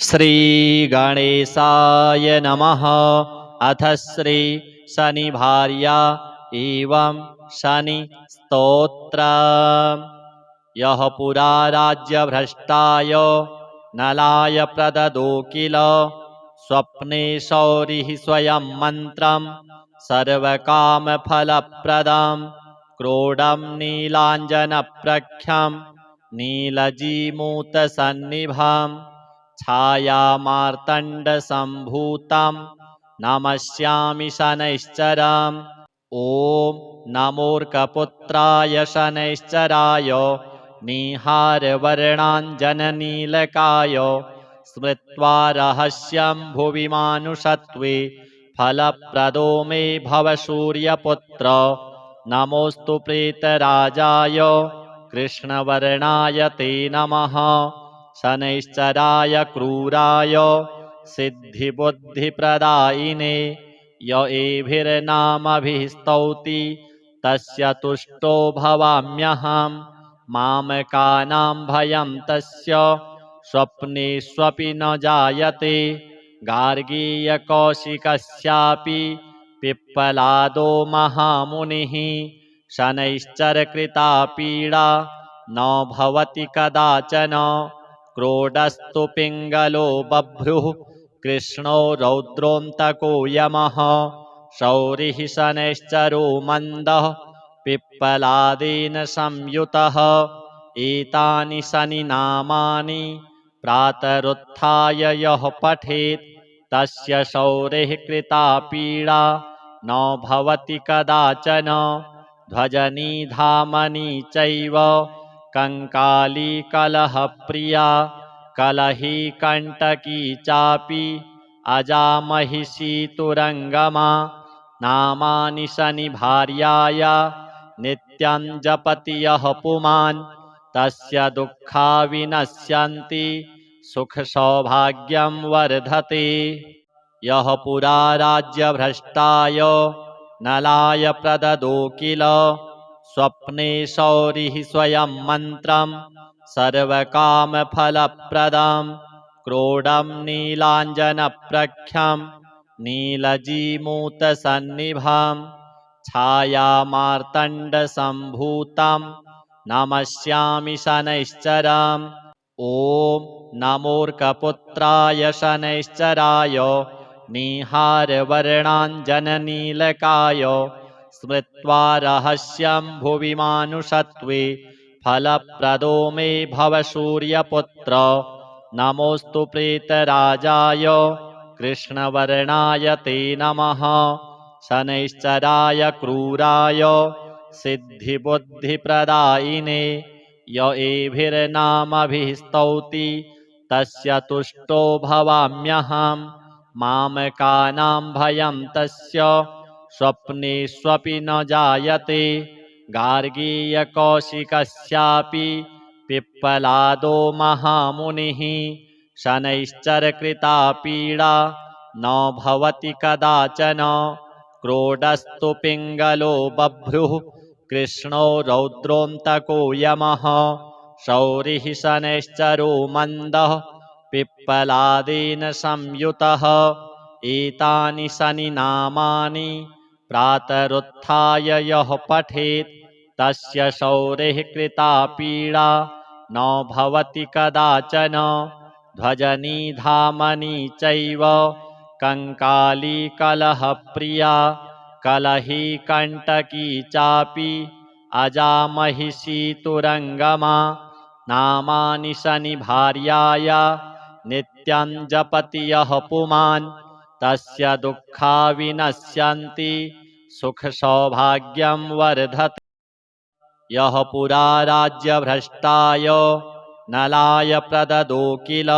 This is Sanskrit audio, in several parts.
श्रीगणेशाय नमः। अथ श्री शनिभार्या एवं शनि स्तोत्र। यः पुरा राज्यभ्रष्टाय नलाय प्रददो किल स्वप्ने शौरिः स्वयं मन्त्रं सर्वकामफलप्रदं क्रोडं नीलाञ्जनप्रख्यं नीलजीमूतसन्निभां छायामार्तण्डसम्भूतं नमस्यामि शनैश्चराम्। ॐ नमोऽर्कपुत्राय शनैश्चराय निहारवर्णाञ्जननीलकाय स्मृत्वा रहस्यं भुवि मानुषत्वे फलप्रदो मे भव सूर्यपुत्र। नमोऽस्तु प्रेतराजाय कृष्णवर्णाय ते नमः। शनैश्चराय क्रूराय सिद्धिबुद्धिप्रदायिने य एभिर्नामभिः स्तौति तस्य तुष्टो भवाम्यहम्। मामकानां भयं तस्य स्वप्नेष्वपि न जायते। गार्गीयकौशिकस्यापि पिप्पलादो महामुनिः शनैश्चरकृता पीडा न भवति कदाचन। क्रोडस्तु पिङ्गलो बभ्रुः कृष्णो रौद्रोऽन्तको यमः शौरिः शनैश्चरो मन्दः पिप्पलादेन संयुतः। एतानि शनिनामानि प्रातरुत्थाय यः पठेत् तस्य शौरिः कृता पीडा न भवति कदाचन। ध्वजनिधामनि चैव कंकाली कलहप्रिया कलही कंटकी चापि अजामहिषी तुरंगमा। नामानि शनिभार्याया नित्यं जपति यः पुमान् तस्य दुःखा विनश्यन्ति सुखसौभाग्यं वर्धते। यः पुरा राज्यभ्रष्टाय नलाय प्रददो किल स्वप्ने शौरिः स्वयं मन्त्रं सर्वकामफलप्रदं क्रोडं नीलाञ्जनप्रख्यं नीलजीमूतसन्निभां छायामार्तण्डसम्भूतं नमस्यामि शनैश्चराम्। ॐ नमोऽर्कपुत्राय शनैश्चराय निहारवर्णाञ्जननीलकाय स्मृत्वा रहस्यं भुवि मानुषत्वे फलप्रदो मे भव सूर्यपुत्र। नमोऽस्तु प्रेतराजाय कृष्णवर्णाय ते नमः। शनैश्चराय क्रूराय सिद्धिबुद्धिप्रदायिने य एभिर्नामभिः स्तौति तस्य तुष्टो भवाम्यहम्। मामकानां भयं तस्य स्वप्नेष्वपि न जायते। गार्गीयकौशिकस्यापि पिप्पलादो महामुनिः शनैश्चरकृता पीडा न भवति कदाचन। क्रोडस्तु पिङ्गलो बभ्रुः कृष्णो रौद्रोऽन्तको यमः शौरिः शनैश्चरो मन्दः पिप्पलादेन संयुतः। एतानि शनिनामानि प्रातरुत्थाय यः पठेत् तस्य शौरिः कृता पीडा न भवति कदाचन। ध्वजनिधामनि चैव कंकाली कलहप्रिया कलही कंटकी चापि अजामहिषी तुरंगमा। नामानि शनिभार्याया नित्यं जपति यः पुमान् तस्य दुःखा विनश्यन्ति सुखसौभाग्यं वर्धते। यः पुरा राज्यभ्रष्टाय नलाय प्रददो किल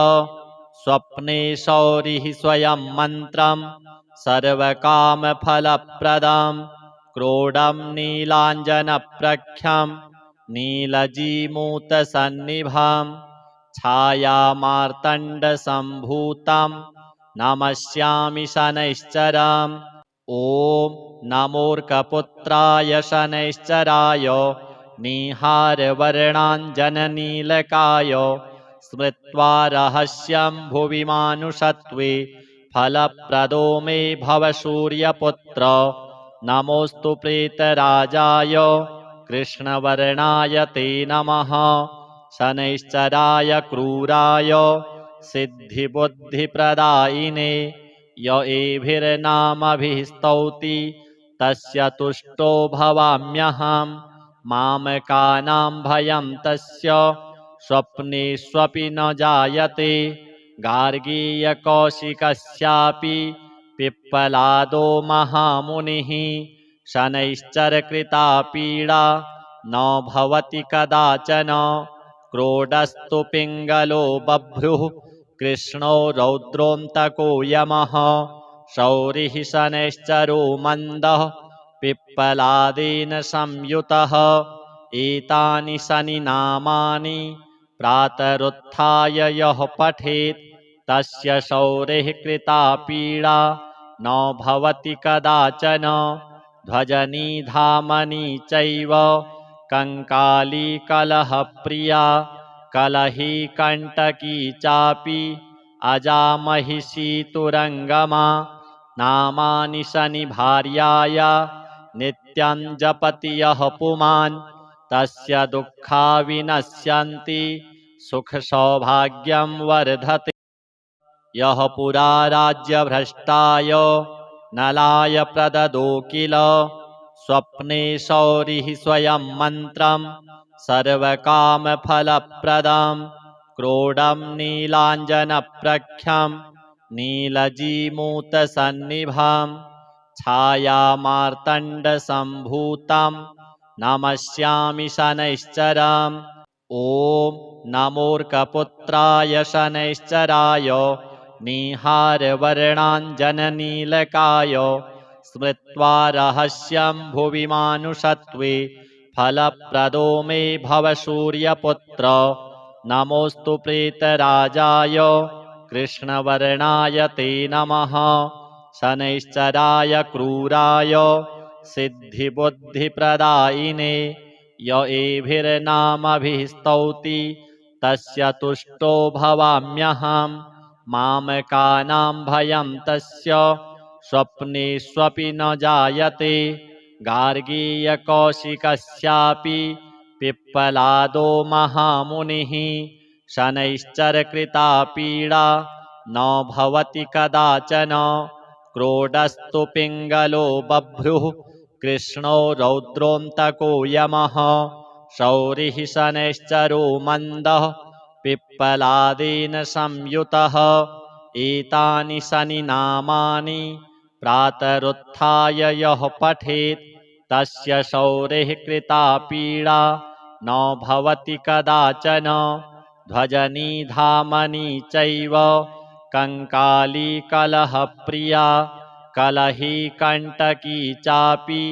स्वप्ने शौरिः स्वयं मन्त्रं सर्वकामफलप्रदं क्रोडं नीलाञ्जनप्रख्यं नीलजीमूतसन्निभां छायामार्तण्डसम्भूतं नमस्यामि शनैश्चराम्। ॐ नमोऽर्कपुत्राय शनैश्चराय निहारवर्णाञ्जननीलकाय स्मृत्वा रहस्यं भुवि मानुषत्वे फलप्रदो मे भव सूर्यपुत्र नमोऽस्तु प्रेतराजाय कृष्णवर्णाय ते नमः शनैश्चराय क्रूराय सिद्धिबुद्धिप्रदायिने य एभिर्नामभिः स्तौति तस्य तुष्टो भवाम्यहम् मामकानां भयं तस्य स्वप्नेष्वपि न जायते गार्गीयकौशिकस्यापि पिप्पलादो महामुनिः शनैश्चरकृता पीडा न भवति कदाचन क्रोडस्तु पिङ्गलो बभ्रुः कृष्णो रौद्रोऽन्तको यमः शौरिः शनैश्चरो मन्दः पिप्पलादेन संयुतः एतानि शनिनामानि प्रातरुत्थाय यः पठेत् तस्य शौरिः कृता पीडा न भवति कदाचन ध्वजनिधामनि चैव कङ्काली कलहप्रिया कलही कण्टकी चापि अजामहिषी तुरङ्गमा नामानि शनिभार्याय नित्यं जपति यः पुमान् तस्य दुःखा विनश्यन्ति सुखसौभाग्यं वर्धते यः पुरा राज्यभ्रष्टाय नलाय प्रददो किल स्वप्ने शौरिः स्वयं मन्त्रं सर्वकामफलप्रदं क्रोडं नीलाञ्जनप्रख्यं नीलजीमूतसन्निभां छायामार्तण्डसम्भूतं नमस्यामि शनैश्चरम् ॐ नमोऽर्कपुत्राय शनैश्चराय निहारवर्णाञ्जननीलकाय स्मृत्वा रहस्यं भुवि मानुषत्वे फलप्रदो मे भव सूर्यपुत्र नमोऽस्तु प्रेतराजाय कृष्णवर्णाय ते नमः शनैश्चराय क्रूराय सिद्धिबुद्धिप्रदायिने य एभिर्नामभिः स्तौति तस्य तुष्टो भवाम्यहम् मामकानां भयं तस्य स्वप्नेष्वपि न जायते गार्गीयकौशिकस्यापि पिप्पलादो महामुनिः शनैश्चरकृता पीडा न भवति कदाचन क्रोडस्तु पिङ्गलो बभ्रुः कृष्णो रौद्रोऽन्तको यमः शौरिः शनैश्चरो मन्दः पिप्पलादेन संयुतः एतानि शनिनामानि प्रातरुत्थाय यः पठेत् तस्य शौरिः कृता पीडा न भवति कदाचन ध्वजनिधामनि चैव कङ्काली कलहप्रिया कलही कण्टकी चापि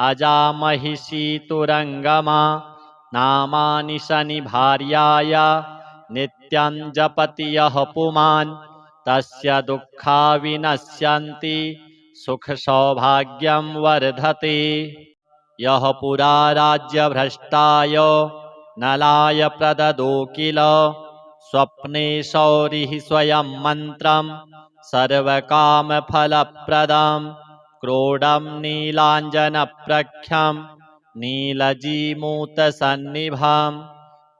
अजामहिषी तुरङ्गमा नामानि शनिभार्याय नित्यं जपति यः पुमान् तस्य दुःखा विनश्यन्ति सुखसौभाग्यं वर्धते यः पुरा राज्यभ्रष्टाय नलाय प्रददो किल स्वप्ने शौरिः स्वयं मन्त्रं सर्वकामफलप्रदं क्रोडं नीलाञ्जनप्रख्यं नीलजीमूतसन्निभां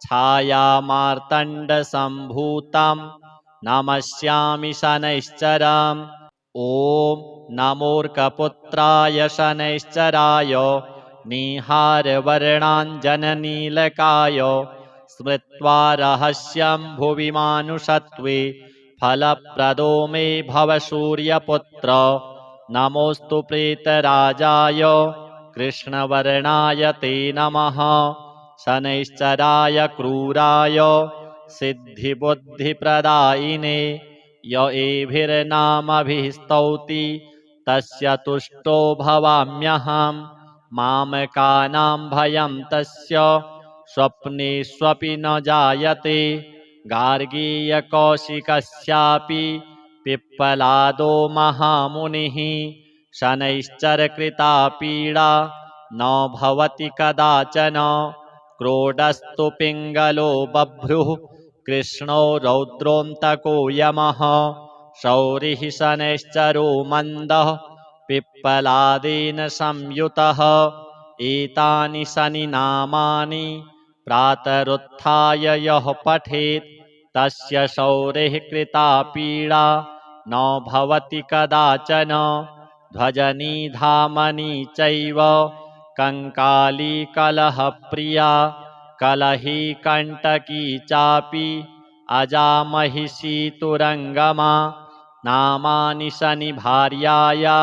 छायामार्तण्डसम्भूतं नमस्यामि शनैश्चरम् ॐ नमोऽर्कपुत्राय शनैश्चराय निहारवर्णाञ्जननीलकाय स्मृत्वा रहस्यं भुवि मानुषत्वे फलप्रदो मे भव सूर्यपुत्र नमोऽस्तु प्रेतराजाय कृष्णवर्णाय ते नमः शनैश्चराय क्रूराय सिद्धिबुद्धिप्रदायिने य एभिर्नामभिः स्तौति तस्य तुष्टो भवाम्यहम् मामकानां भयं तस्य स्वप्नेष्वपि न जायते गार्गीयकौशिकस्यापि पिप्पलादो महामुनिः शनैश्चरकृता पीडा न भवति कदाचन क्रोडस्तु पिङ्गलो बभ्रुः कृष्णो रौद्रोऽन्तको यमः शौरिः शनैश्चरो मन्दः पिप्पलादेन संयुतः एतानि शनिनामानि प्रातरुत्थाय यः पठेत् तस्य शौरेः कृता पीडा न भवति कदाचन ध्वजनिधामनि चैव कंकाली कलहप्रिया कलही कंटकी चापि अजामहिषी तुरंगमा नामानि शनिभार्याया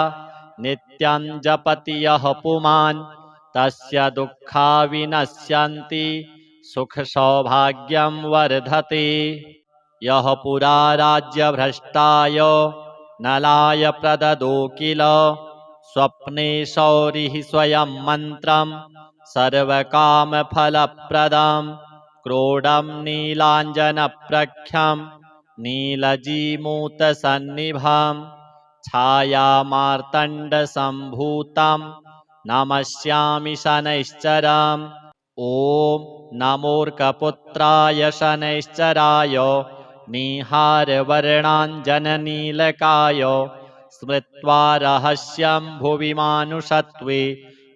नित्यं जपति यः पुमान् तस्य दुःखा विनश्यन्ति सुखसौभाग्यं वर्धते। यः पुरा राज्यभ्रष्टाय नलाय प्रददो किल स्वप्ने शौरिः स्वयं मन्त्रं सर्वकामफलप्रदं क्रोडं नीलाञ्जनप्रख्यं नीलजीमूतसन्निभं छायामार्तण्डसम्भूतं नमस्यामि शनैश्चरम्। ॐ नमोऽर्कपुत्राय शनैश्चराय निहारवर्णाञ्जननीलकाय स्मृत्वा रहस्यं भुवि मानुषत्वे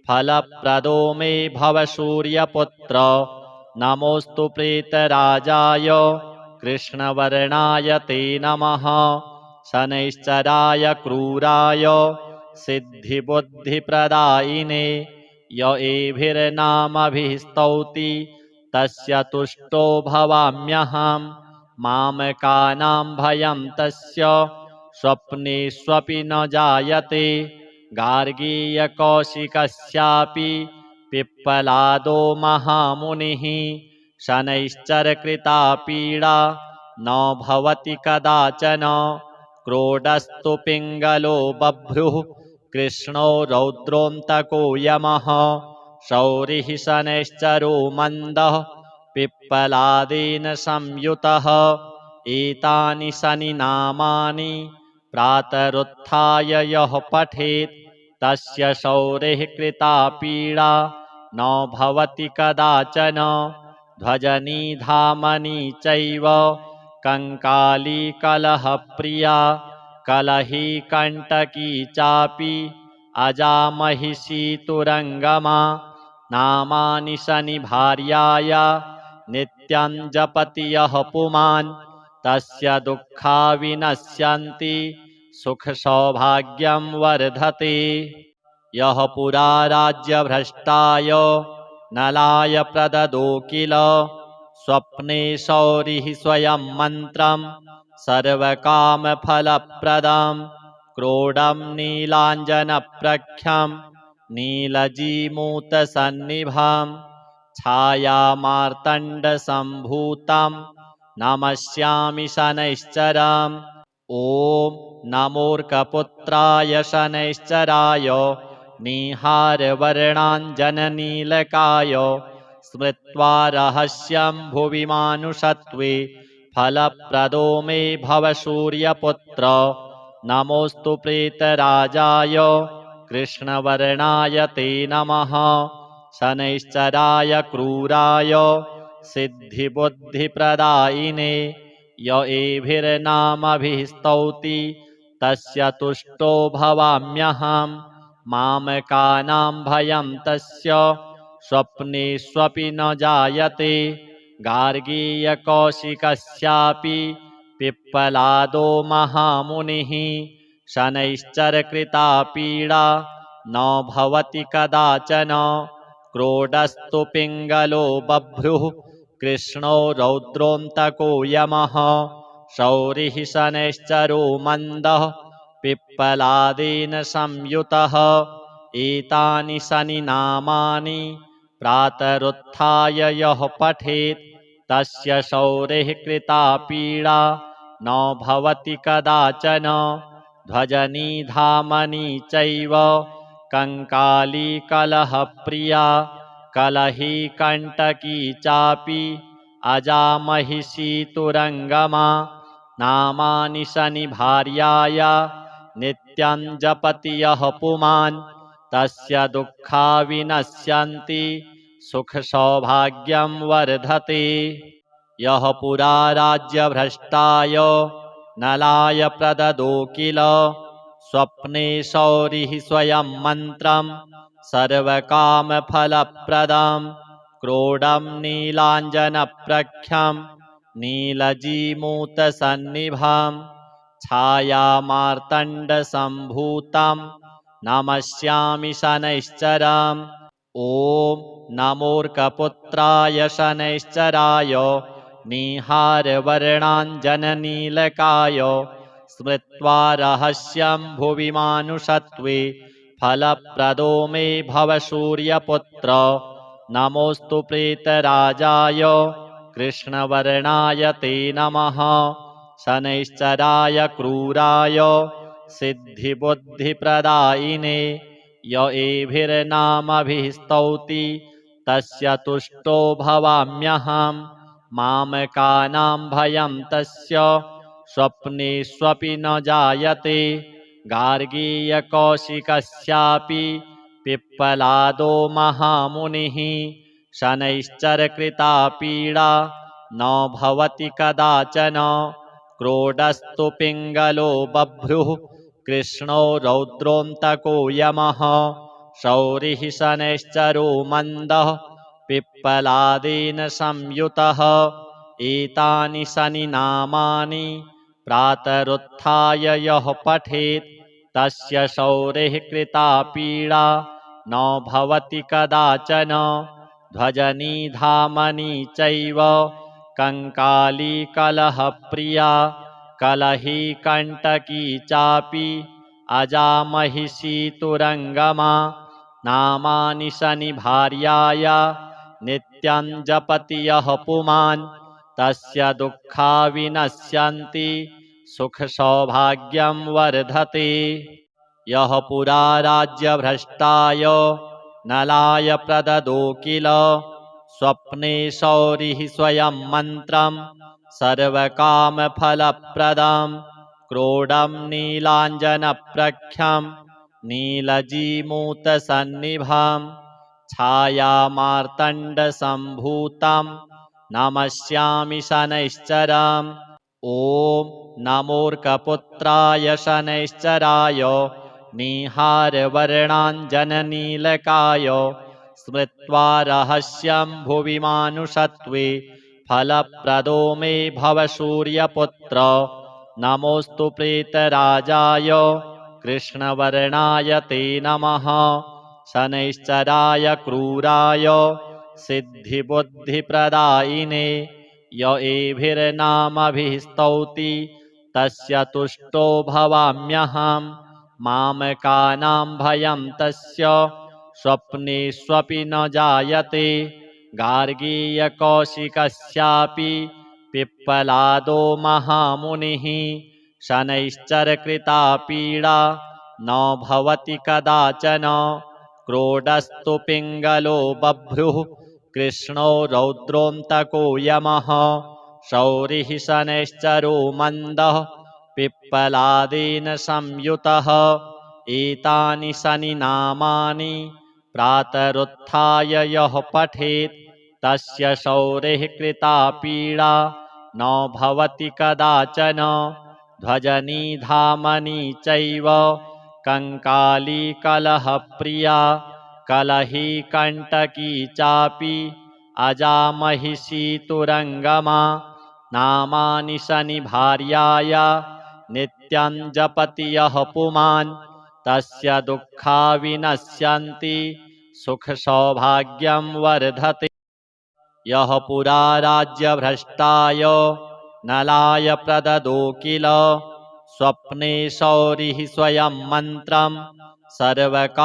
फलप्रदो मे भव सूर्यपुत्र। नमोऽस्तु प्रेतराजाय कृष्णवर्णाय ते नमः शनैश्चराय क्रूराय सिद्धिबुद्धिप्रदायिने य एभिर्नामभिः स्तौति तस्य तुष्टो भवाम्यहम्। मामकानां भयं तस्य स्वप्नेष्वपि न जायते गार्गीयकौशिकस्यापि पिप्पलादो महामुनिः शनैश्चरकृता पीडा न भवति कदाचन क्रोडस्तु पिङ्गलो बभ्रुः कृष्णो रौद्रोऽन्तको यमः शौरिः शनैश्चरो मन्दः पिप्पलादेन संयुतः एतानि शनिनामानि प्रातरुत्थाय यः पठेत् तस्य शौरेः कृता पीडा न भवति कदाचन ध्वजनिधामनि चैव कंकाली कलहप्रिया कलही कंटकी चापि अजामहिषी तुरंगमा नामानि शनिभार्याया नित्यं जपति यः पुमान् तस्य दुःखा विनश्यन्ति सुखसौभाग्यं वर्धते। यः पुरा राज्यभ्रष्टाय नलाय प्रददो किल स्वप्ने शौरिः स्वयं मन्त्रं सर्वकामफलप्रदं क्रोडं नीलाञ्जनप्रख्यं नीलजीमूतसन्निभं छायामार्तण्डसम्भूतं नमस्यामि शनैश्चरम्। ॐ नमोऽर्कपुत्राय शनैश्चराय निहारवर्णाञ्जननीलकाय स्मृत्वा रहस्यं भुवि मानुषत्वे फलप्रदो मे भव सूर्यपुत्र। नमोऽस्तु प्रेतराजाय कृष्णवर्णाय ते नमः शनैश्चराय क्रूराय सिद्धिबुद्धिप्रदायिने य एभिर्नामभिः स्तौति तस्य तुष्टो भवाम्यहम्। मामकानां भयं तस्य स्वप्नेष्वपि न जायते गार्गीयकौशिकस्यापि पिप्पलादो महामुनिः शनैश्चरकृता पीडा न भवति कदाचन क्रोडस्तु पिङ्गलो बभ्रुः कृष्णो रौद्रोऽन्तको यमः शौरिः शनैश्चरो मन्दः पिप्पलादेन संयुतः एतानि शनिनामानि प्रातरुत्थाय यः पठेत् तस्य शौरेः कृता पीडा न भवति कदाचन ध्वजनिधामनि चैव कंकाली कलहप्रिया कलही कंटकी चापि अजामहिषी तुरंगमा नामानि शनिभार्याया नित्यं जपति यः पुमान् तस्य दुःखा विनश्यन्ति सुखसौभाग्यं वर्धते। यः पुरा राज्यभ्रष्टाय नलाय प्रददो किल स्वप्ने शौरिः स्वयं मन्त्रं सर्वकामफलप्रदं क्रोडं नीलाञ्जनप्रख्यं नीलजीमूतसन्निभां छायामार्तण्डसम्भूतं नमस्यामि शनैश्चराम् ॐ नमोऽर्कपुत्राय शनैश्चराय निहारवर्णाञ्जननीलकाय स्मृत्वा रहस्यं भुवि मानुषत्वे फलप्रदो मे भव सूर्यपुत्र नमोऽस्तु प्रेतराजाय कृष्णवर्णाय ते नमः शनैश्चराय क्रूराय सिद्धिबुद्धिप्रदायिने य एभिर्नामभिः स्तौति तस्य तुष्टो भवाम्यहं मामकानां भयं तस्य स्वप्नेष्वपि न जायते गार्गीयकौशिकस्यापि पिप्पलादो महामुनिः शनैश्चरकृता पीडा न भवति कदाचन क्रोडस्तु पिङ्गलो बभ्रुः कृष्णो रौद्रोऽन्तको यमः शौरिः शनैश्चरो मन्दः पिप्पलादेन संयुतः एतानि शनिनामानि प्रातरुत्थाय यः पठेत् तस्य शौरिः कृता पीडा न भवति कदाचन ध्वजनिधामनि चैव कंकाली कलहप्रिया कलही कंटकी चापि अजामहिषी तुरंगमा नामानि शनिभार्याया नित्यं जपति यः पुमान् तस्य दुःखा विनश्यन्ति सुखसौभाग्यं वर्धते यः पुरा राज्यभ्रष्टाय नलाय प्रददो किल स्वप्ने शौरिः स्वयं मन्त्रं सर्वकामफलप्रदं क्रोडं नीलाञ्जनप्रख्यं नीलजीमूतसन्निभां छायामार्तण्डसम्भूतं नमस्यामि शनैश्चराम् ॐ नमोऽर्कपुत्राय शनैश्चराय निहारवर्णाञ्जननीलकाय स्मृत्वा रहस्यं भुवि मानुषत्वे फलप्रदो मे भव सूर्यपुत्र नमोऽस्तु प्रेतराजाय कृष्णवर्णाय ते नमः शनैश्चराय क्रूराय सिद्धिबुद्धिप्रदायिने य एभिर्नामभिः स्तौति तस्य तुष्टो भवाम्यहं मामकानां भयं तस्य स्वप्नेष्वपि न जायते गार्गीयकौशिकस्यापि पिप्पलादो महामुनिः शनैश्चरकृता पीडा न भवति कदाचन क्रोडस्तु पिङ्गलो बभ्रुः कृष्णो रौद्रोऽन्तको यमः शौरिः शनैश्चरो मन्दः पिप्पलादेन संयुतः एतानि शनिनामानि प्रातरुत्थाय यः पठेत् तस्य शौरिः कृता पीडा न भवति कदाचन ध्वजनिधामनि चैव कंकाली कलहप्रिया कलही कंटकी चापि अजामहिषी तुरंगमा नामानि शनिभार्याया नित्यं जपति यः पुमान् तस्य दुःखा विनश्यन्ति सुखसौभाग्यं वर्धते यः पुरा राज्यभ्रष्टाय नलाय प्रददो किल स्वप्ने शौरिः स्वयं मन्त्रं सर्वकामफलप्रदं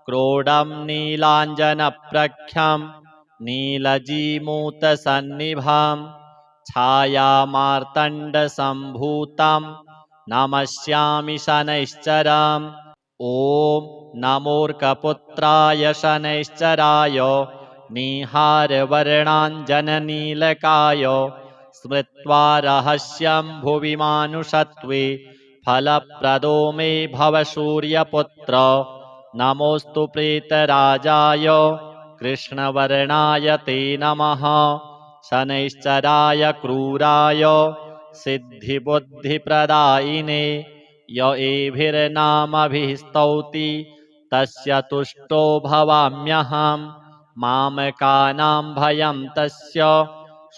क्रोडं नीलाञ्जनप्रख्यं नीलजीमूतसन्निभां छायामार्तण्डसम्भूतं नमस्यामि शनैश्चराम् ॐ नमोऽर्कपुत्राय शनैश्चराय निहारवर्णाञ्जननीलकाय स्मृत्वा रहस्यं भुवि मानुषत्वे फलप्रदो मे भव सूर्यपुत्र नमोऽस्तु प्रेतराजाय कृष्णवर्णाय ते नमः शनैश्चराय क्रूराय सिद्धिबुद्धिप्रदायिने य एभिर्नामभिः स्तौति तस्य तुष्टो भवाम्यहम् मामकानां भयं तस्य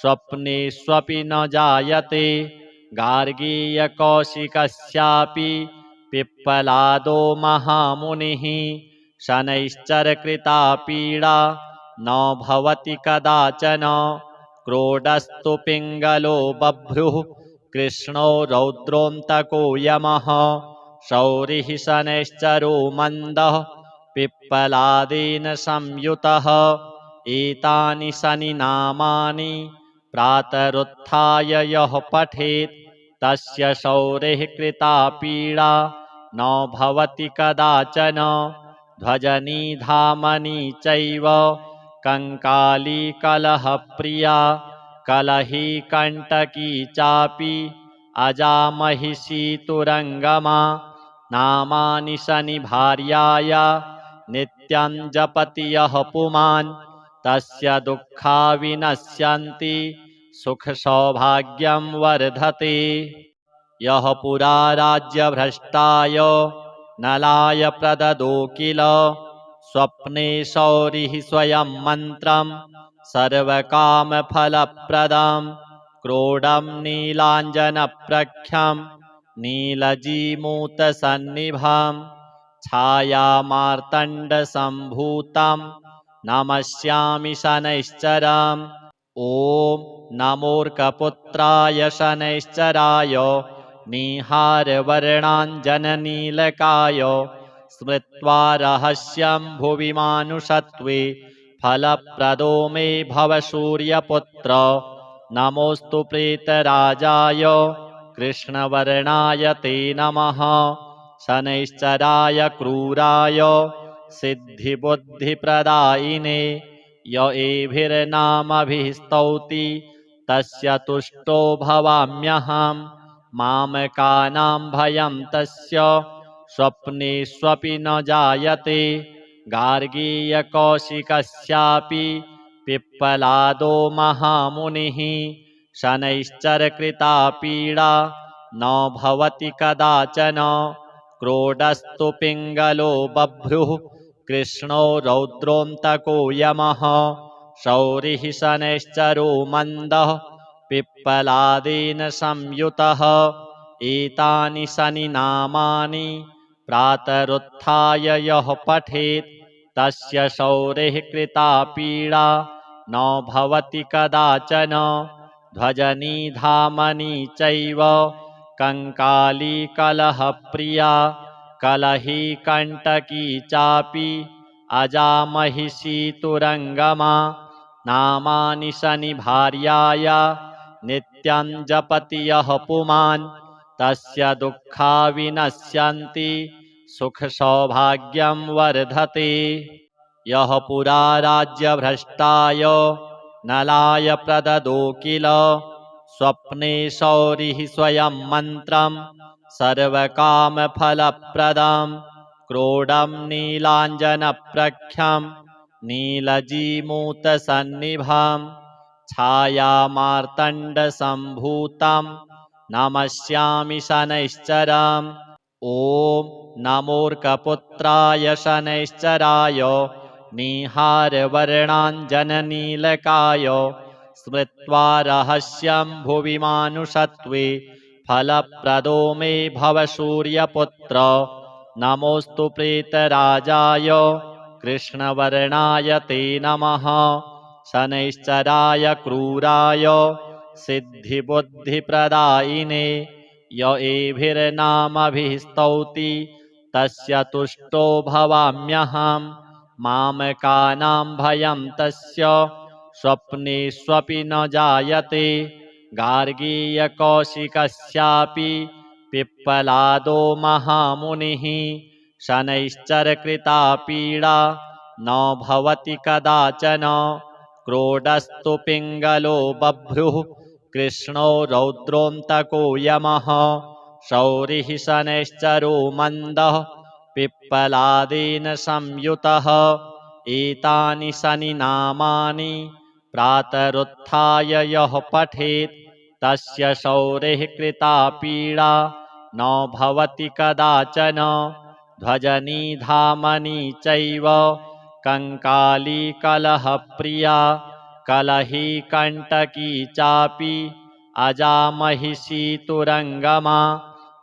स्वप्नेष्वपि न जायते गार्गीयकौशिकस्यापि पिप्पलादो महामुनिः शनैश्चरकृता पीडा न भवति कदाचन क्रोडस्तु पिङ्गलो बभ्रुः कृष्णो रौद्रोऽन्तको यमः शौरिः शनैश्चरो मन्दः पिप्पलादेन संयुतः एतानि शनिनामानि प्रातरुत्थाय यः पठेत् तस्य शौरिः कृता पीडा न भवति कदाचन ध्वजनिधामनि चैव कंकाली कलहप्रिया कलही कंटकी चापि अजामहिषी तुरंगमा नामानि शनिभार्याय नित्यं जपति यः पुमान् तस्य दुःखा विनश्यन्ति सुखसौभाग्यं वर्धते यः पुरा राज्यभ्रष्टाय नलाय प्रददो किल स्वप्ने शौरिः स्वयं मन्त्रं सर्वकामफलप्रदं क्रोडं नीलाञ्जनप्रख्यं नीलजीमूतसन्निभं छायामार्तण्डसम्भूतं नमस्यामि शनैश्चरम् ॐ नमोऽर्कपुत्राय शनैश्चराय निहारवर्णाञ्जननीलकाय स्मृत्वा रहस्यं भुवि मानुषत्वे फलप्रदो मे भव सूर्यपुत्र नमोऽस्तु प्रेतराजाय कृष्णवर्णाय ते नमः शनैश्चराय क्रूराय सिद्धिबुद्धिप्रदायिने य एभिर्नामभिः स्तौति तस्य तुष्टो भवाम्यहम् मामकानां भयं तस्य स्वप्नेष्वपि न जायते गार्गीयकौशिकस्यापि पिप्पलादो महामुनिः शनैश्चरकृता पीडा न भवति कदाचन क्रोडस्तु पिङ्गलो बभ्रुः कृष्णो रौद्रोऽन्तको यमः शौरिः शनैश्चरो मन्दः पिप्पलादेन संयुतः एतानि शनिनामानि प्रातरुत्थाय यः पठेत् तस्य शौरिः कृता पीडा न भवति कदाचन ध्वजनिधामनि चैव कंकाली कलहप्रिया कलही कंटकी चापि अजामहिषी तुरंगमा नामानि शनिभार्याय नित्यं जपति यः पुमान् तस्य दुःखा विनश्यन्ति सुखसौभाग्यं वर्धते यः पुरा राज्यभ्रष्टाय नलाय प्रददो किल स्वप्ने शौरिः स्वयं मन्त्रं सर्वकामफलप्रदं क्रोडं नीलाञ्जनप्रख्यं नीलजीमूतसन्निभं छायामार्तण्डसम्भूतं नमस्यामि शनैश्चरम् ॐ नमोऽर्कपुत्राय शनैश्चराय निहारवर्णाञ्जननीलकाय स्मृत्वा रहस्यं भुवि मानुषत्वे फलप्रदो मे भव सूर्यपुत्र नमोऽस्तु प्रेतराजाय कृष्णवर्णाय ते नमः शनैश्चराय क्रूराय सिद्धिबुद्धिप्रदायिने य एभिर्नामभिः स्तौति तस्य तुष्टो भवाम्यहम् मामकानां भयं तस्य स्वप्नेष्वपि न जायते गार्गीयकौशिकस्यापि पिप्पलादो महामुनिः शनैश्चरकृता पीडा न भवति कदाचन क्रोडस्तु पिङ्गलो बभ्रुः कृष्णो रौद्रोऽन्तको यमः शौरिः शनैश्चरो मन्दः पिप्पलादेन संयुतः एतानि शनिनामानि प्रातरुत्थाय यः पठेत् तस्य शौरिः कृता पीडा न भवति कदाचन। ध्वजनिधामनि चैव कङ्काली कलहप्रिया कलही कण्टकी चापि अजामहिषी तुरङ्गमा।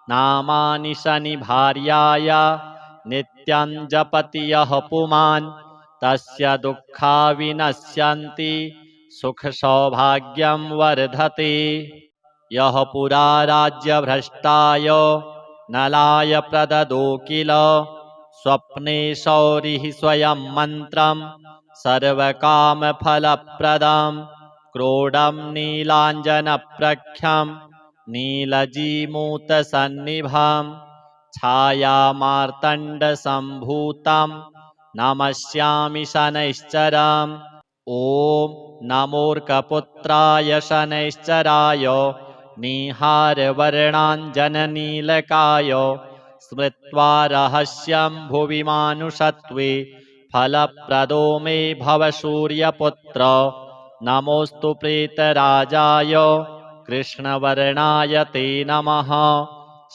नामानि शनिभार्याय नित्यं जपति यः पुमान् तस्य दुःखा विनश्यन्ति सुखसौभाग्यं वर्धते। यः पुरा राज्यभ्रष्टाय नलाय प्रददो किल स्वप्ने शौरिः स्वयं मन्त्रं सर्वकामफलप्रदं। क्रोडं नीलाञ्जनप्रख्यं नीलजीमूतसन्निभं छायामार्तण्डसम्भूतं नमस्यामि शनैश्चरम्। ॐ नमोऽर्कपुत्राय शनैश्चराय निहारवर्णाञ्जननीलकाय स्मृत्वा रहस्यं भुवि मानुषत्वे फलप्रदो मे भव सूर्यपुत्र। नमोऽस्तु प्रेतराजाय कृष्णवर्णाय ते नमः।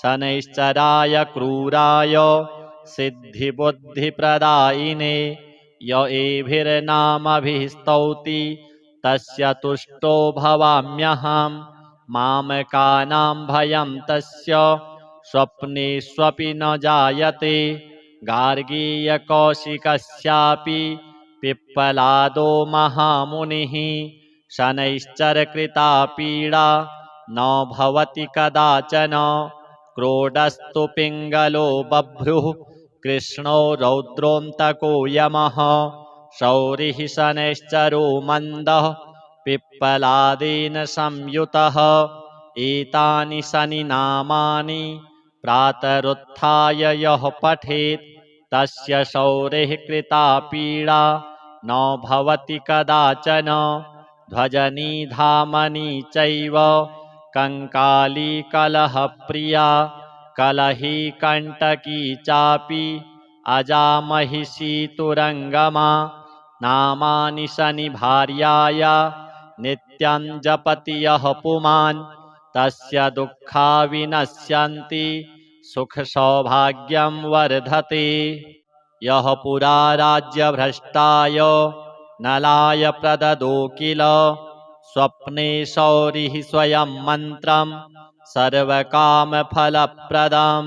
शनैश्चराय क्रूराय सिद्धिबुद्धिप्रदायिने य एभिर्नामभिः स्तौति तस्य तुष्टो भवाम्यहम्। मामकानां भयं तस्य स्वप्नेष्वपि न जायते। गार्गीयकौशिकस्यापि पिप्पलादो महामुनिः शनैश्चरकृता पीडा न भवति कदाचन। क्रोडस्तु पिङ्गलो बभ्रुः कृष्णो रौद्रोऽन्तको यमः। शौरिः शनैश्चरो मन्दः पिप्पलादेन संयुतः। एतानि शनिनामानि प्रातरुत्थाय यः पठेत् तस्य शौरिः कृता पीडा न भवति कदाचन। ध्वजनिधामनि चैव कङ्काली कलहप्रिया कलही कण्टकी चापि अजामहिषी तुरङ्गमा। नामानि शनिभार्याय नित्यं जपति यः पुमान् तस्य दुःखा विनश्यन्ति सुखसौभाग्यं वर्धते। यः पुरा राज्यभ्रष्टाय नलाय प्रददो किल स्वप्ने शौरिः स्वयं मन्त्रं सर्वकामफलप्रदं।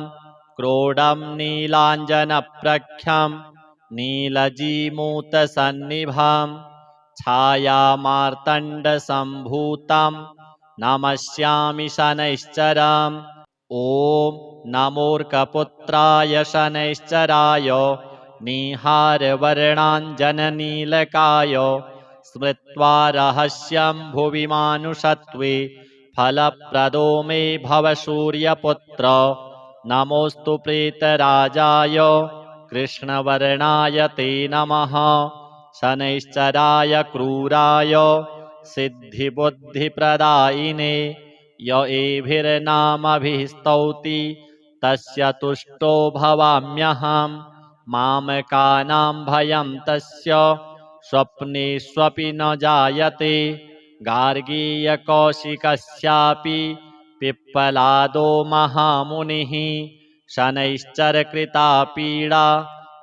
क्रोडं नीलाञ्जनप्रख्यं नीलजीमूतसन्निभं छायामार्तण्डसम्भूतं नमस्यामि शनैश्चरम्। ॐ नमोऽर्कपुत्राय शनैश्चराय निहारवर्णाञ्जननीलकाय स्मृत्वा रहस्यं भुवि मानुषत्वे फलप्रदो मे भव सूर्यपुत्र। नमोऽस्तु प्रेतराजाय कृष्णवर्णाय ते नमः। शनैश्चराय क्रूराय सिद्धिबुद्धिप्रदायिने य एभिर्नामभिः स्तौति तस्य तुष्टो भवाम्यहम्। मामकानां भयं तस्य स्वप्नेष्वपि न जायते। गार्गीयकौशिकस्यापि पिप्पलादो महामुनिः शनैश्चरकृता पीडा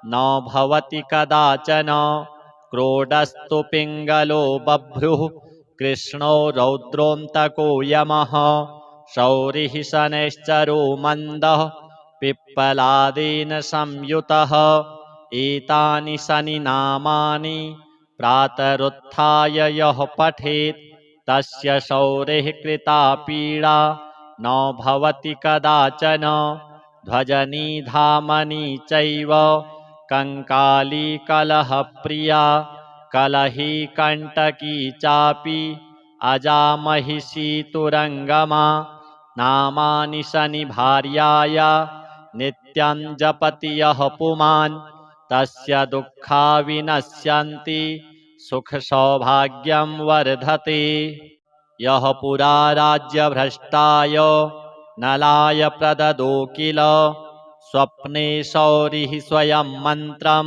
न भवति कदाचन। क्रोडस्तु पिङ्गलो बभ्रुः कृष्णो रौद्रोऽन्तको यमः। शौरिः शनैश्चरो मन्दः पिप्पलादेन संयुतः। एतानि शनिनामानि प्रातरुत्थाय यः पठेत् तस्य शौरिः कृता पीडा न भवति कदाचन। ध्वजनिधामनि चैव कङ्काली कलहप्रिया कलही कण्टकी चापि अजामहिषी तुरङ्गमा। नामानि शनिभार्याय नित्यं जपति यः पुमान् तस्य दुःखा विनश्यन्ति सुखसौभाग्यं वर्धते। यः पुरा राज्यभ्रष्टाय नलाय प्रददो किल स्वप्ने शौरिः स्वयं मन्त्रं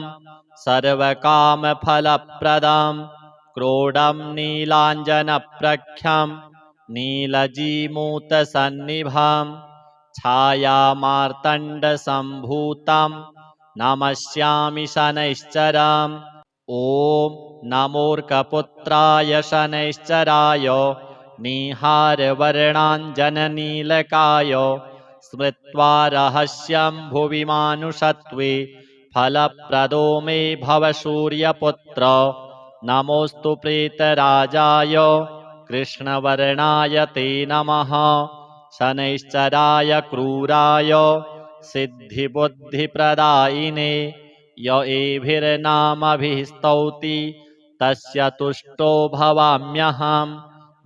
सर्वकामफलप्रदं। क्रोडं नीलाञ्जनप्रख्यं नीलजीमूतसन्निभां छायामार्तण्डसम्भूतं नमस्यामि शनैश्चराम् ॐ नमोऽर्कपुत्राय शनैश्चराय निहारवर्णाञ्जननीलकाय स्मृत्वा रहस्यं भुवि मानुषत्वे फलप्रदो मे भव सूर्यपुत्र नमोऽस्तु प्रेतराजाय कृष्णवर्णाय ते नमः शनैश्चराय क्रूराय सिद्धिबुद्धिप्रदायिने य एभिर्नामभिः स्तौति तस्य तुष्टो भवाम्यहम्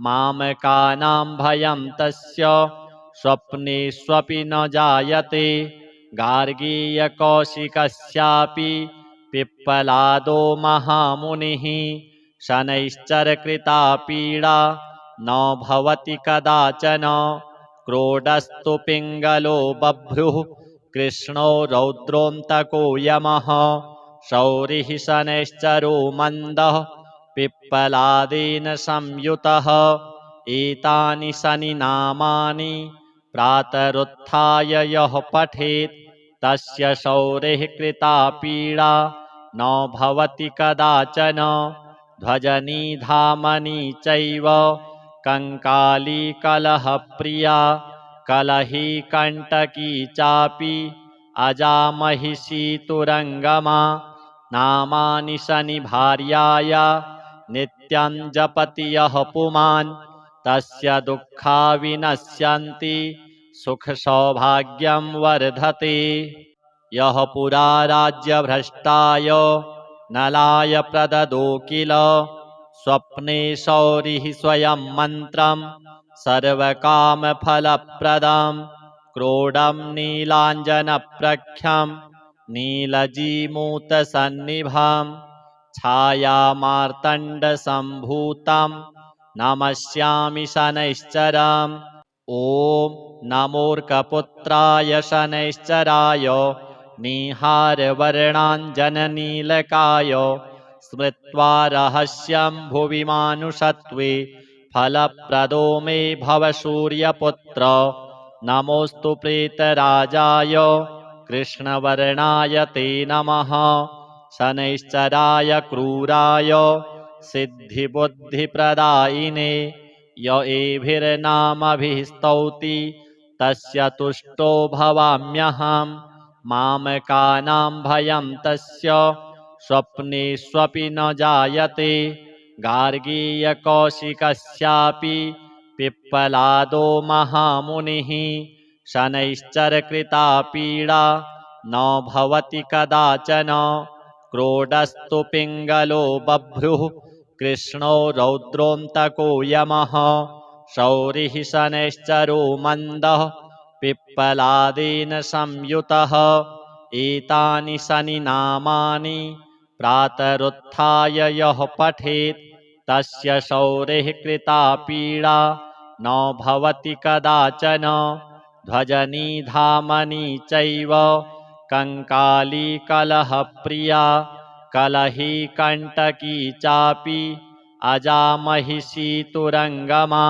मामकानां भयं तस्य स्वप्नेष्वपि न जायते गार्गीयकौशिकस्यापि पिप्पलादो महामुनिः शनैश्चरकृता पीडा न भवति कदाचन क्रोडस्तु पिङ्गलो बभ्रुः कृष्णो रौद्रोऽन्तको यमः शौरिः शनैश्चरो मन्दः पिप्पलादेन संयुतः एतानि शनिनामानि प्रातरुत्थाय यः पठेत् तस्य शौरिः कृता पीडा न भवति कदाचन ध्वजनिधामनि चैव कङ्काली कलहप्रिया कलही कण्टकी चापि अजामहिषी तुरङ्गमा नामानि शनिभार्याय नित्यं जपति यः पुमान् तस्य दुःखा विनश्यन्ति सुखसौभाग्यं वर्धते यः पुरा राज्यभ्रष्टाय नलाय प्रददो किल स्वप्ने शौरिः स्वयं मन्त्रं सर्वकामफलप्रदं क्रोडं नीलाञ्जनप्रख्यं नीलजीमूतसन्निभां छायामार्तण्डसम्भूतं नमस्यामि शनैश्चराम् ॐ नमोऽर्कपुत्राय शनैश्चराय निहारवर्णाञ्जननीलकाय स्मृत्वा रहस्यं भुवि मानुषत्वे फलप्रदो मे भव सूर्यपुत्र नमोऽस्तु प्रेतराजाय कृष्णवर्णाय ते नमः शनैश्चराय क्रूराय सिद्धिबुद्धिप्रदायिने य एभिर्नामभिः स्तौति तस्य तुष्टो भवाम्यहम् मामकानां भयं तस्य स्वप्नेष्वपि न जायते गार्गीयकौशिकस्यापि पिप्पलादो महामुनिः शनैश्चरकृता पीडा न भवति कदाचन क्रोडस्तु पिङ्गलो बभ्रुः कृष्णो रौद्रोऽन्तको यमः शौरिः शनैश्चरो मन्दः पिप्पलादेन संयुतः एतानि शनिनामानि प्रातरुत्थाय यः पठेत् तस्य शौरिः कृता पीडा न भवति कदाचन ध्वजनिधामनि चैव कङ्काली कलहप्रिया कलही कण्टकी चापि अजामहिषी तुरङ्गमा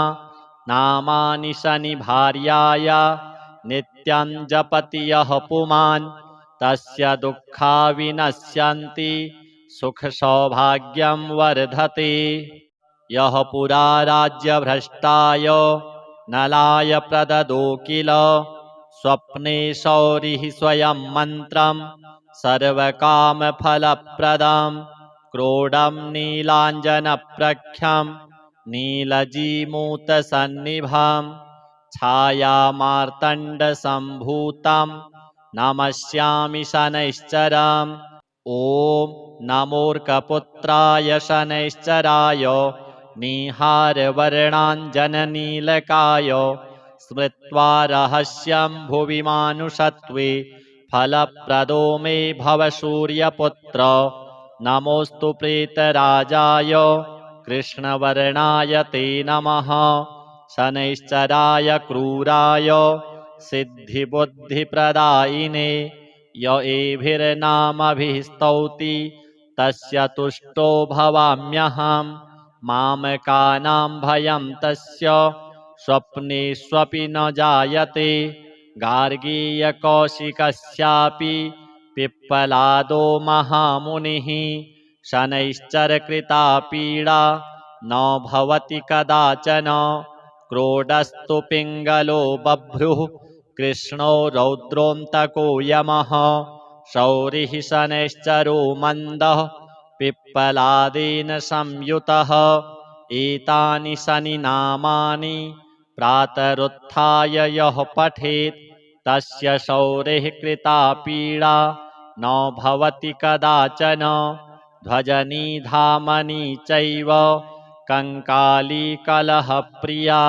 नामानि शनिभार्याय नित्यं जपति यः पुमान् तस्य दुःखा विनश्यन्ति सुखसौभाग्यं वर्धते यः पुरा राज्यभ्रष्टाय नलाय प्रददो किल स्वप्ने शौरिः स्वयं मन्त्रं सर्वकामफलप्रदं क्रोडं नीलाञ्जनप्रख्यं नीलजीमूतसन्निभां छायामार्तण्डसम्भूतं नमस्यामि शनैश्चराम् ॐ नमोऽर्कपुत्राय शनैश्चराय निहारवर्णाञ्जननीलकाय स्मृत्वा रहस्यं भुवि मानुषत्वे फलप्रदो मे भव सूर्यपुत्र नमोऽस्तु प्रेतराजाय कृष्णवर्णाय ते नमः शनैश्चराय क्रूराय सिद्धिबुद्धिप्रदायिने य एभिर्नामभिः स्तौति तस्य तुष्टो भवाम्यहम् मामकानां भयं तस्य स्वप्नेष्वपि न जायते गार्गीयकौशिकस्यापि पिप्पलादो महामुनिः शनैश्चरकृता पीडा न भवति कदाचन क्रोडस्तु पिङ्गलो बभ्रुः कृष्णो रौद्रोऽन्तको यमः शौरिः शनैश्चरो मन्दः पिप्पलादेन संयुतः एतानि शनिनामानि प्रातरुत्थाय यः पठेत् तस्य शौरिः कृता पीडा न भवति कदाचन ध्वजनिधामनि चैव कंकाली कलहप्रिया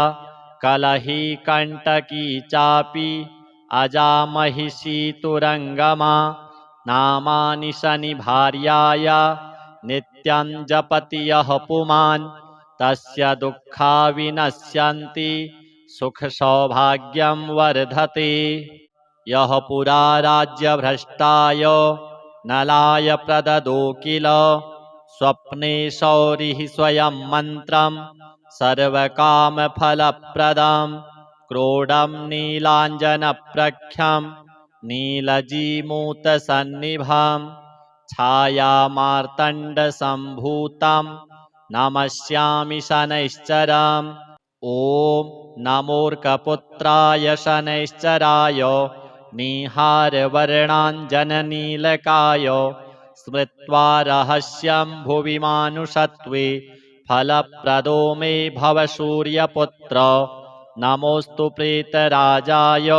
कलही कंटकी चापि अजामहिषी तुरंगमा नामानि शनिभार्याया नित्यं जपति यः पुमान् तस्य दुःखा विनश्यन्ति सुखसौभाग्यं वर्धते यः पुरा राज्यभ्रष्टाय नलाय प्रददो किल स्वप्ने शौरिः स्वयं मन्त्रं सर्वकामफलप्रदं क्रोडं नीलाञ्जनप्रख्यं नीलजीमूतसन्निभं छायामार्तण्डसम्भूतं नमस्यामि शनैश्चरम् ॐ नमोऽर्कपुत्राय शनैश्चराय निहारवर्णाञ्जननीलकाय स्मृत्वा रहस्यं भुवि मानुषत्वे फलप्रदो मे भव सूर्यपुत्र नमोऽस्तु प्रेतराजाय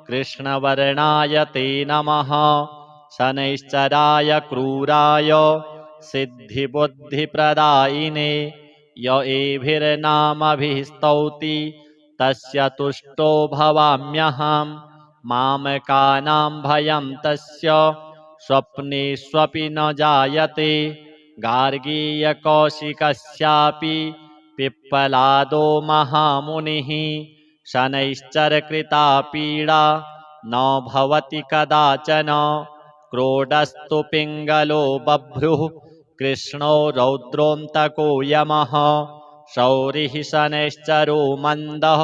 कृष्णवर्णाय ते नमः शनैश्चराय क्रूराय सिद्धिबुद्धिप्रदायिने य एभिर्नामभिः स्तौति तस्य तुष्टो भवाम्यहम् मामकानां भयं तस्य स्वप्नेष्वपि न जायते गार्गीयकौशिकस्यापि पिप्पलादो महामुनिः शनैश्चरकृता पीडा न भवति कदाचन क्रोडस्तु पिङ्गलो बभ्रुः कृष्णो रौद्रोऽन्तको यमः शौरिः शनैश्चरो मन्दः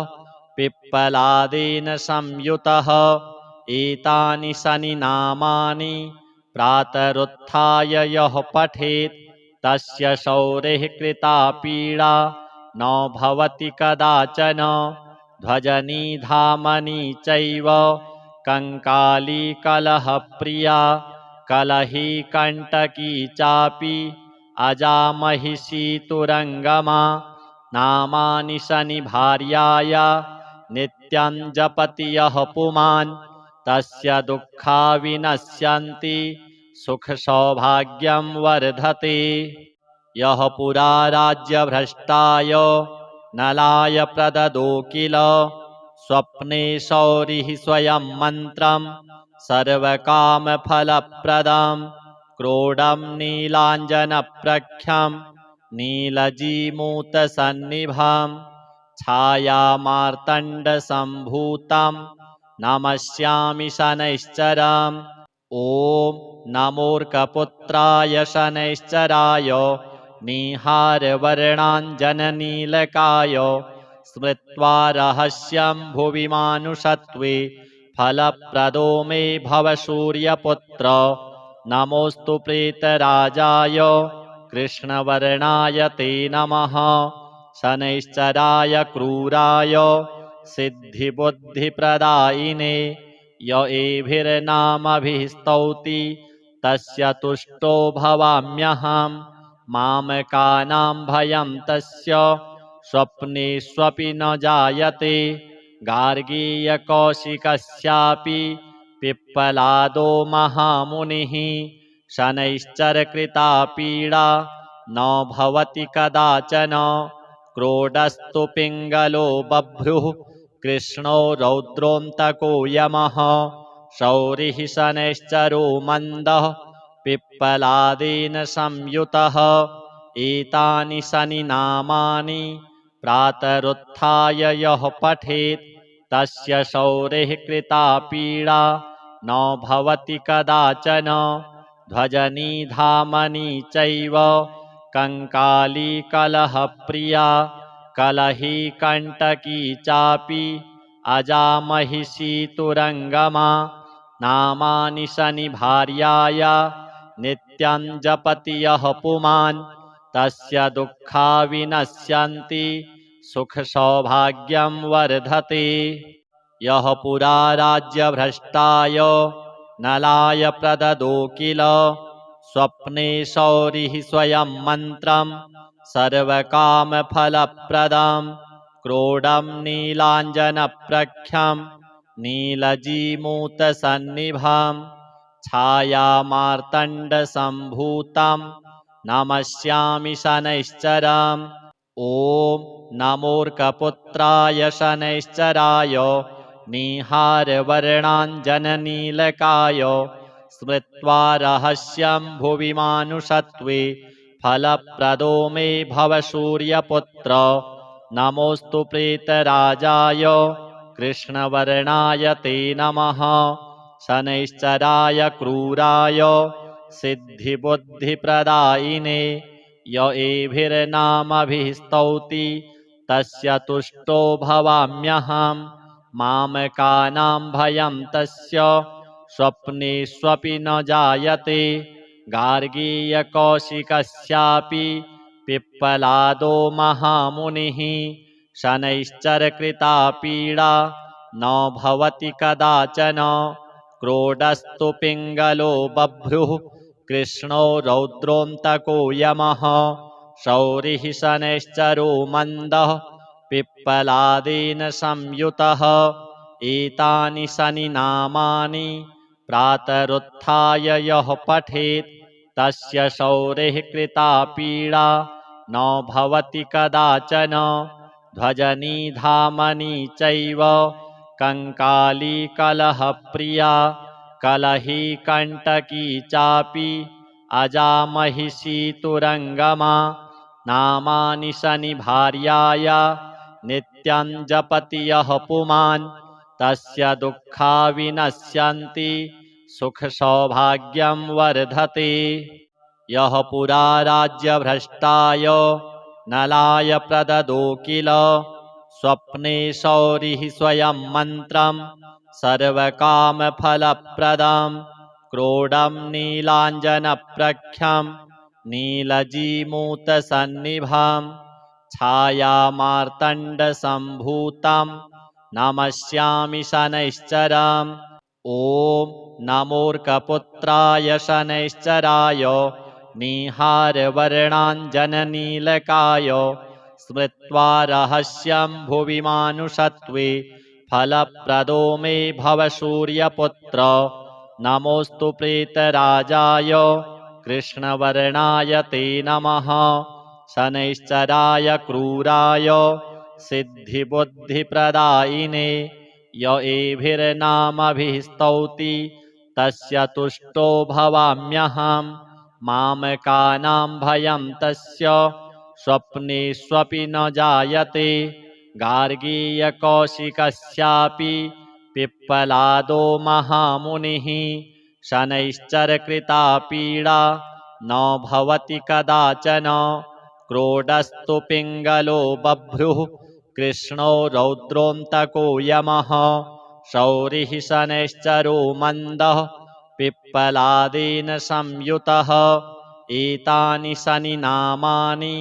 पिप्पलादेन संयुतः एतानि शनिनामानि प्रातरुत्थाय यः पठेत् तस्य शौरिः कृता पीडा न भवति कदाचन ध्वजनिधामनि चैव कंकाली कलहप्रिया कलही कंटकी चापि अजामहिषी तुरंगमा नामानि शनिभार्याया नित्यं जपति यः पुमान् तस्य दुःखा विनश्यन्ति सुखसौभाग्यं वर्धते यः पुरा राज्यभ्रष्टाय नलाय प्रददो किल स्वप्ने शौरिः स्वयं मन्त्रं सर्वकामफलप्रदं क्रोडं नीलाञ्जनप्रख्यं नीलजीमूतसन्निभं छायामार्तण्डसम्भूतं नमस्यामि शनैश्चरम् ॐ नमोऽर्कपुत्राय शनैश्चराय निहारवर्णाञ्जननीलकाय स्मृत्वा रहस्यं भुवि मानुषत्वे फलप्रदो मे भव सूर्यपुत्र नमोऽस्तु प्रेतराजाय कृष्णवर्णाय ते नमः शनैश्चराय क्रूराय सिद्धिबुद्धिप्रदायिने य एभिर्नामभिः स्तौति तस्य तुष्टो भवाम्यहम् मामकानां भयं तस्य स्वप्नेष्वपि न जायते गार्गीयकौशिकस्यापि पिप्पलादो महामुनिः शनैश्चरकृता पीडा न भवति कदाचन क्रोडस्तु पिङ्गलो बभ्रुः कृष्णो रौद्रोऽन्तको यमः शौरिः शनैश्चरो मन्दः पिप्पलादेन संयुतः एतानि शनिनामानि प्रातरुत्थाय यः पठेत् तस्य शौरिः कृता पीडा न भवति कदाचन ध्वजनिधामनि चैव कंकाली कलहप्रिया कलही कंटकी चापि अजामहिषी तुरंगमा नामानि शनि भार्याय नित्यं जपति यः पुमान् तस्य दुःखा विनश्यन्ति सुख सौभाग्यं वर्धते। यः पुरा राज्यभ्रष्टाय नलाय प्रददो किल स्वप्ने शौरिः स्वयं मन्त्रं सर्वकामफलप्रदं क्रोडं नीलाञ्जनप्रख्यं नीलजीमूतसन्निभं छायामार्तण्डसम्भूतं नमस्यामि शनैश्चरम्। ॐ नमोऽर्कपुत्राय शनैश्चराय निहारवर्णाञ्जननीलकाय स्मृत्वा रहस्यं भुवि मानुषत्वे फलप्रदो मे भव सूर्यपुत्र। नमोऽस्तु प्रेतराजाय कृष्णवर्णाय ते नमः। शनैश्चराय क्रूराय सिद्धिबुद्धिप्रदायिने य एभिर्नामभिः स्तौति तस्य तुष्टो भवाम्यहम्। मामकानां भयं तस्य स्वप्नेष्वपि न जायते। गार्गीयकौशिकस्यापि पिप्पलादो महामुनिः शनैश्चरकृता पीडा न भवति कदाचन। क्रोडस्तु पिङ्गलो बभ्रुः कृष्णो रौद्रोऽन्तको यमः शौरिः शनैश्चरो मन्दः पिप्पलादेन संयुतः। एतानि शनिनामानि प्रातरुत्थाय यः पठेत् तस्य शौरिः कृता पीडा न भवति कदाचन। ध्वजनिधामनि चैव कंकाली कलहप्रिया कलही कंटकी चापि अजामहिषी तुरंगमा नामानि शनि भार्याय नित्यं जपति यः पुमान् तस्य दुःखा विनश्यन्ति सुख सौभाग्यं वर्धते। यः पुरा राज्यभ्रष्टाय नलाय प्रददो किल स्वप्ने शौरिः स्वयं मन्त्रं सर्वकामफलप्रदं क्रोडं नीलाञ्जनप्रख्यं नीलजीमूतसन्निभं छायामार्तण्डसम्भूतं नमस्यामि शनैश्चरम्। ॐ नमोऽर्कपुत्राय शनैश्चराय निहारवर्णाञ्जननीलकाय स्मृत्वा रहस्यं भुवि मानुषत्वे फलप्रदो मे भव सूर्यपुत्र। नमोऽस्तु प्रेतराजाय कृष्णवर्णाय ते नमः। शनैश्चराय क्रूराय सिद्धिबुद्धिप्रदायिने य एभिर्नामभिः स्तौति तस्य तुष्टो भवाम्यहम्। मामकानां भयं तस्य स्वप्नेष्वपि न जायते। गार्गीयकौशिकस्यापि पिप्पलादो महामुनिः शनैश्चरकृता पीडा न भवति कदाचन। क्रोडस्तु पिङ्गलो बभ्रुः कृष्णो रौद्रोऽन्तको यमः शौरिः शनैश्चरो मन्दः पिप्पलादेन संयुतः। एतानि शनिनामानि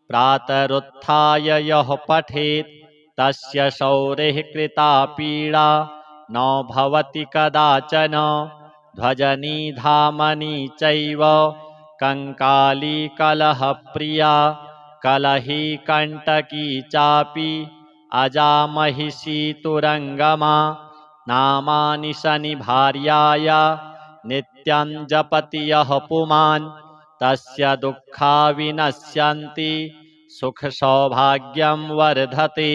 प्रातरुत्थाय यः पठेत् तस्य शौरिः कृता पीडा न भवति कदाचन। ध्वजनिधामनि चैव कंकाली कलहप्रिया कलही कंटकी चापि अजामहिषी तुरंगमा नामानि शनि भार्याय नित्यं जपति यः पुमान् तस्य दुःखा विनश्यन्ति सुख सौभाग्यं वर्धते।